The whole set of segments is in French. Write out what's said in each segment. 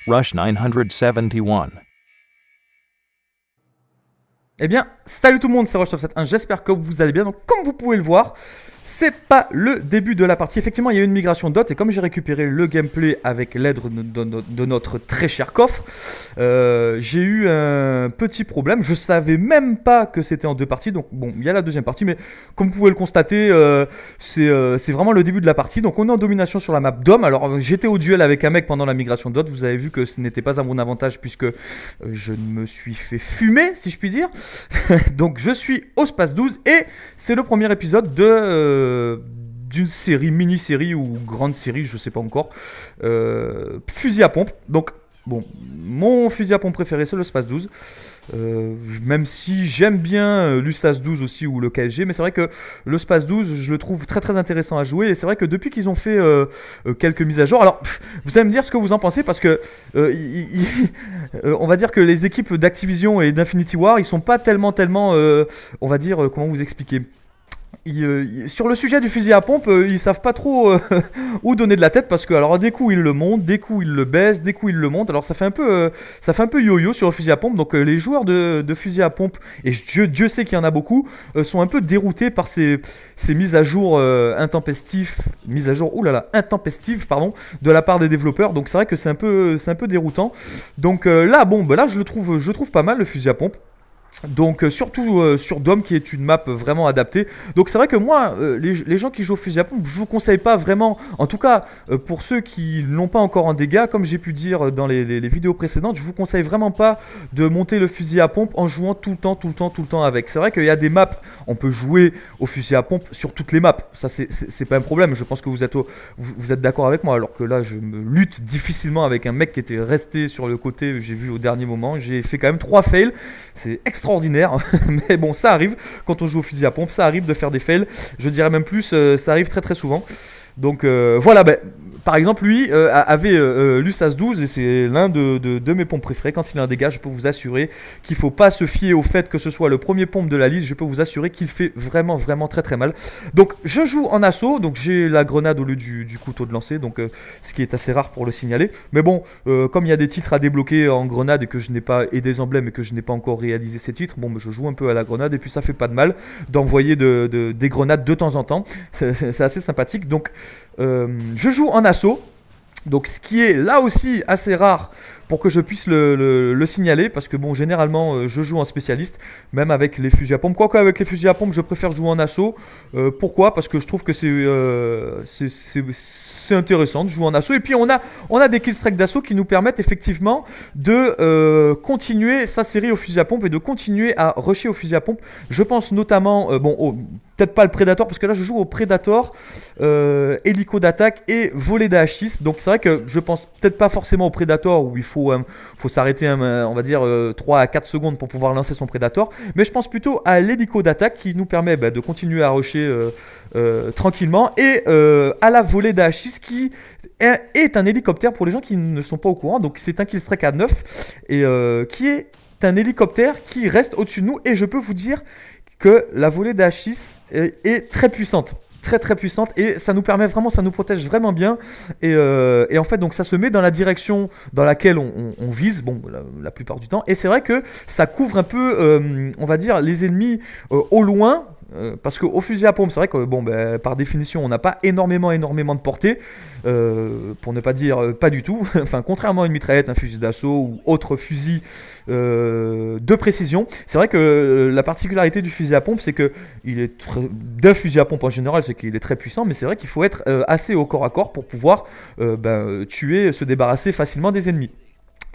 Rush 971. Eh bien, salut tout le monde, c'est Rush971, j'espère que vous allez bien. Donc, comme vous pouvez le voir, c'est pas le début de la partie. Effectivement, il y a eu une migration dot et comme j'ai récupéré le gameplay avec l'aide de notre très cher coffre, j'ai eu un petit problème. Je savais même pas que c'était en deux parties. Donc, bon, il y a la deuxième partie, mais comme vous pouvez le constater, c'est vraiment le début de la partie. Donc, on est en domination sur la map Dom. Alors, j'étais au duel avec un mec pendant la migration dot. Vous avez vu que ce n'était pas à mon avantage puisque je me suis fait fumer, si je puis dire. Donc je suis au Space 12 et c'est le premier épisode d'une série, mini-série ou grande série, je sais pas encore, fusil à pompe. Donc bon, mon fusil à pompe préféré c'est le Space 12, même si j'aime bien l'Ustas 12 aussi ou le KSG, mais c'est vrai que le Space 12 je le trouve très très intéressant à jouer et c'est vrai que depuis qu'ils ont fait quelques mises à jour, alors vous allez me dire ce que vous en pensez parce que on va dire que les équipes d'Activision et d'Infinity Ward ils sont pas tellement on va dire comment vous expliquer. Sur le sujet du fusil à pompe, ils savent pas trop où donner de la tête parce que alors des coups ils le montent, des coups ils le baissent, des coups ils le montent. Alors ça fait un peu yo-yo sur le fusil à pompe. Donc les joueurs de fusil à pompe et Dieu sait qu'il y en a beaucoup sont un peu déroutés par ces mises à jour intempestives, intempestives pardon, de la part des développeurs. Donc c'est vrai que c'est un peu déroutant. Donc là je le trouve pas mal le fusil à pompe. Donc surtout sur Dome qui est une map vraiment adaptée. Donc c'est vrai que moi, les gens qui jouent au fusil à pompe, je vous conseille pas vraiment, en tout cas pour ceux qui l'ont pas encore en dégâts, comme j'ai pu dire dans les vidéos précédentes, je vous conseille vraiment pas de monter le fusil à pompe en jouant tout le temps avec. C'est vrai qu'il y a des maps, on peut jouer au fusil à pompe sur toutes les maps, ça c'est pas un problème, je pense que vous êtes d'accord avec moi, alors que là je me lutte difficilement avec un mec qui était resté sur le côté, j'ai vu au dernier moment, j'ai fait quand même 3 fails, c'est extraordinaire, mais bon ça arrive quand on joue au fusil à pompe, ça arrive de faire des fails, je dirais même plus, ça arrive très très souvent. Donc voilà, par exemple lui avait l'Ustas 12 et c'est l'un de mes pompes préférés. Quand il a un dégât, je peux vous assurer qu'il faut pas se fier au fait que ce soit le premier pompe de la liste, je peux vous assurer qu'il fait vraiment très très mal. Donc je joue en assaut, donc j'ai la grenade au lieu du couteau de lancer, donc ce qui est assez rare pour le signaler, mais bon comme il y a des titres à débloquer en grenade et que je n'ai pas, et des emblèmes et que je n'ai pas encore réalisé ces titres, bon je joue un peu à la grenade et puis ça fait pas de mal d'envoyer des grenades de temps en temps, c'est assez sympathique. Donc je joue en assaut, donc ce qui est là aussi assez rare pour que je puisse le signaler, parce que bon généralement je joue en spécialiste, même avec les fusils à pompe, quoique avec les fusils à pompe je préfère jouer en assaut. Pourquoi? Parce que je trouve que c'est intéressant de jouer en assaut, et puis on a des killstreaks d'assaut qui nous permettent effectivement de continuer sa série au fusil à pompe et de continuer à rusher au fusil à pompe. Je pense notamment peut-être pas le Predator, parce que là je joue au Predator, hélico d'attaque et volet d'AH6. Donc c'est vrai que je pense peut-être pas forcément au Predator où il faut s'arrêter on va dire 3 à 4 secondes pour pouvoir lancer son Predator, mais je pense plutôt à l'hélico d'attaque qui nous permet de continuer à rusher tranquillement, et à la volée d'AH6 qui est un hélicoptère pour les gens qui ne sont pas au courant. Donc c'est un killstreak à 9 et qui est un hélicoptère qui reste au-dessus de nous, et je peux vous dire que la volée d'AH6 est très puissante, très puissante, et ça nous permet vraiment, ça nous protège vraiment bien, et en fait donc ça se met dans la direction dans laquelle on vise, bon la plupart du temps, et c'est vrai que ça couvre un peu on va dire les ennemis au loin. Parce qu'au fusil à pompe, c'est vrai que par définition, on n'a pas énormément de portée, pour ne pas dire pas du tout. Enfin, contrairement à une mitraillette, un fusil d'assaut ou autre fusil de précision, c'est vrai que la particularité du fusil à pompe, c'est que d'un fusil à pompe en général, c'est qu'il est très puissant, mais c'est vrai qu'il faut être assez au corps à corps pour pouvoir tuer, se débarrasser facilement des ennemis.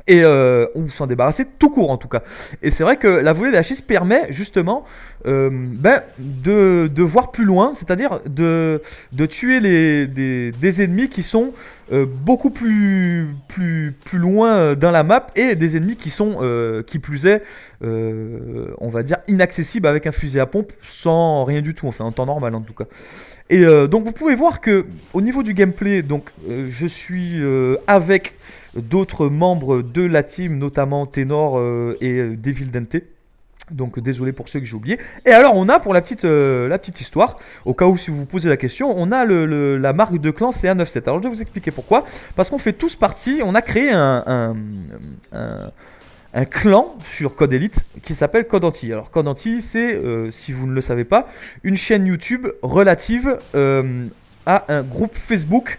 Et ou s'en débarrasser tout court en tout cas. Et c'est vrai que la volée d'AH6 permet justement de voir plus loin, c'est-à-dire de tuer des ennemis qui sont beaucoup plus loin dans la map, et des ennemis qui sont qui plus est on va dire inaccessibles avec un fusil à pompe sans rien du tout, enfin en temps normal en tout cas. Et donc vous pouvez voir que au niveau du gameplay, donc je suis avec d'autres membres de la team, notamment Ténor et Devil Dante. Donc désolé pour ceux que j'ai oubliés. Et alors on a pour la petite histoire, au cas où si vous vous posez la question, on a la marque de clan CA97. Alors je vais vous expliquer pourquoi. Parce qu'on fait tous partie, on a créé un clan sur Code Elite qui s'appelle Code Anti. Alors Code Anti, c'est, si vous ne le savez pas, une chaîne YouTube relative à un groupe Facebook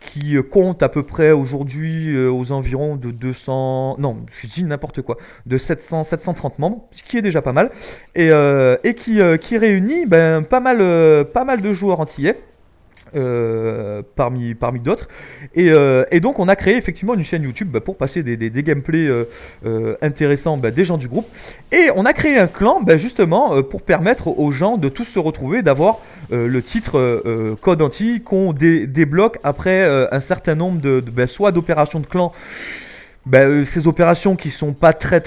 qui compte à peu près aujourd'hui aux environs de 200, non, je dis n'importe quoi, de 730 membres, ce qui est déjà pas mal, et qui réunit pas mal de joueurs antillais. Parmi d'autres et donc on a créé effectivement une chaîne YouTube pour passer des gameplays intéressants des gens du groupe, et on a créé un clan justement pour permettre aux gens de tous se retrouver, d'avoir le titre Code Anti qu'on débloque après un certain nombre soit d'opérations de clan. Ces opérations qui sont pas très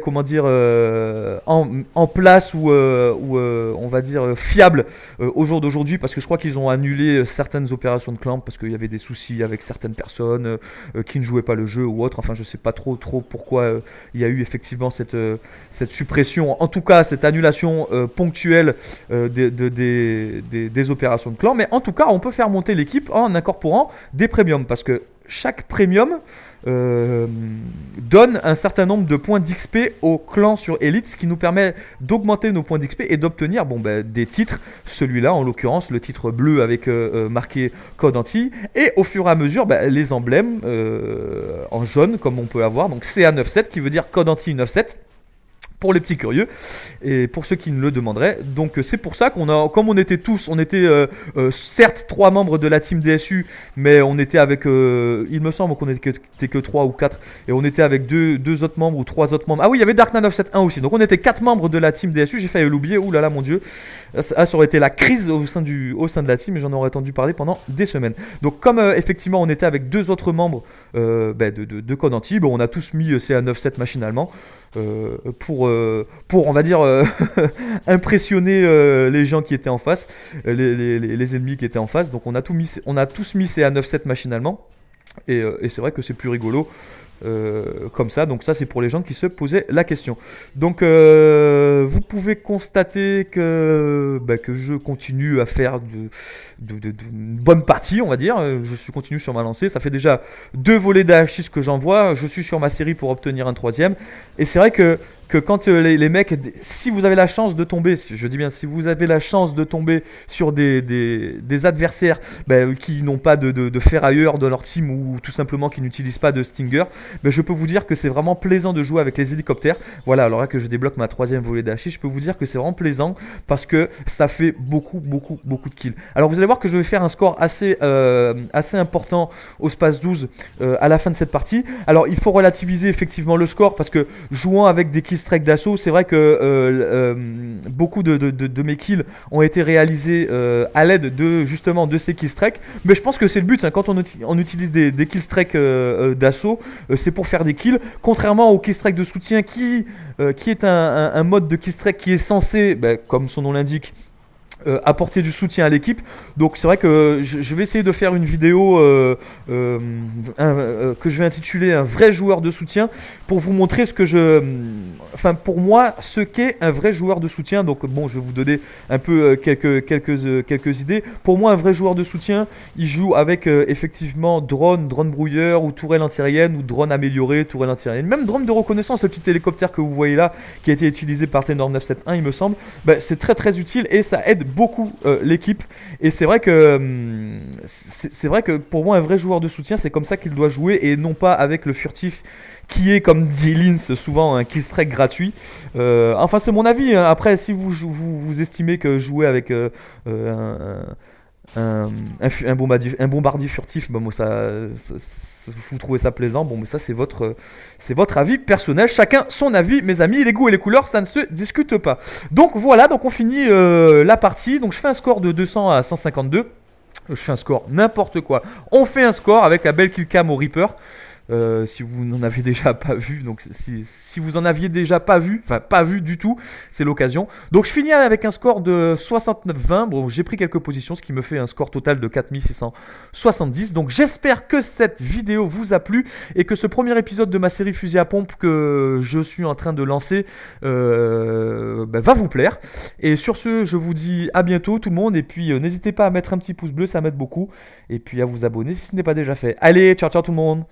comment dire en place ou on va dire fiables au jour d'aujourd'hui, parce que je crois qu'ils ont annulé certaines opérations de clan parce qu'il y avait des soucis avec certaines personnes qui ne jouaient pas le jeu ou autre. Enfin je sais pas trop pourquoi il y a eu effectivement cette suppression, en tout cas cette annulation ponctuelle des opérations de clan, mais en tout cas on peut faire monter l'équipe en incorporant des premiums, parce que chaque premium donne un certain nombre de points d'XP au clan sur Elite, ce qui nous permet d'augmenter nos points d'XP et d'obtenir des titres. Celui-là, en l'occurrence, le titre bleu avec marqué Code Anti, et au fur et à mesure, les emblèmes en jaune, comme on peut avoir, donc CA97 qui veut dire Code Anti 97. Pour les petits curieux et pour ceux qui ne le demanderaient. Donc c'est pour ça qu'on a, comme on était certes 3 membres de la team DSU, mais on était avec, il me semble qu'on était que 3 ou 4, et on était avec deux autres membres ou 3 autres membres. Ah oui, il y avait Dark971 aussi, donc on était 4 membres de la team DSU, j'ai failli l'oublier, ouh là là mon dieu, ça aurait été la crise au sein de la team, et j'en aurais entendu parler pendant des semaines. Donc comme effectivement on était avec 2 autres membres de Code Anti, on a tous mis CA97 machinalement, pour on va dire impressionner les gens qui étaient en face, les ennemis qui étaient en face. Donc on a tous mis CA97 machinalement, et c'est vrai que c'est plus rigolo comme ça. Donc ça c'est pour les gens qui se posaient la question. Donc vous pouvez constater que je continue à faire une bonne partie, on va dire. Je continue sur ma lancée. Ça fait déjà 2 volets d'AH6 que j'envoie. Je suis sur ma série pour obtenir un 3e. Et c'est vrai que quand les mecs, si vous avez la chance de tomber, je dis bien si vous avez la chance de tomber sur des adversaires qui n'ont pas de ferrailleurs dans leur team, ou tout simplement qui n'utilisent pas de Stinger, je peux vous dire que c'est vraiment plaisant de jouer avec les hélicoptères. Voilà, alors là que je débloque ma 3e volée d'AH, je peux vous dire que c'est vraiment plaisant parce que ça fait beaucoup de kills. Alors vous allez voir que je vais faire un score assez important au Space 12 à la fin de cette partie. Alors il faut relativiser effectivement le score, parce que jouant avec des killstreaks d'assaut, c'est vrai que beaucoup de mes kills ont été réalisés à l'aide de ces killstreaks, mais je pense que c'est le but, hein. Quand on utilise des killstreaks d'assaut, c'est pour faire des kills, contrairement au killstrike de soutien qui est un mode de killstrike qui est censé, comme son nom l'indique, apporter du soutien à l'équipe. Donc c'est vrai que je vais essayer de faire une vidéo que je vais intituler un vrai joueur de soutien, pour vous montrer pour moi ce qu'est un vrai joueur de soutien. Donc je vais vous donner un peu quelques idées. Pour moi, un vrai joueur de soutien, il joue avec effectivement drone brouilleur, ou tourelle antiaérienne, ou drone amélioré, tourelle antiaérienne, même drone de reconnaissance, le petit hélicoptère que vous voyez là qui a été utilisé par Tenor 971 il me semble. C'est très utile et ça aide beaucoup l'équipe. Et c'est vrai que pour moi un vrai joueur de soutien, c'est comme ça qu'il doit jouer, et non pas avec le furtif qui est, comme dit Linz, souvent un killstrike gratuit. Enfin c'est mon avis, hein. Après si vous estimez que jouer avec un bombardier furtif, moi vous trouvez ça plaisant, mais ça c'est votre avis personnel, chacun son avis, mes amis. Les goûts et les couleurs, ça ne se discute pas. Donc voilà, donc on finit la partie. Donc je fais un score de 200 à 152. Je fais un score n'importe quoi. On fait un score avec la belle killcam au Reaper. si vous n'en avez déjà pas vu. Donc si vous en aviez déjà pas vu, enfin pas vu du tout, c'est l'occasion. Donc je finis avec un score de 69-20. Bon, j'ai pris quelques positions, ce qui me fait un score total de 4670. Donc j'espère que cette vidéo vous a plu et que ce premier épisode de ma série Fusil à pompe que je suis en train de lancer va vous plaire. Et sur ce, je vous dis à bientôt tout le monde. Et puis n'hésitez pas à mettre un petit pouce bleu, ça m'aide beaucoup. Et puis à vous abonner si ce n'est pas déjà fait. Allez, ciao ciao tout le monde.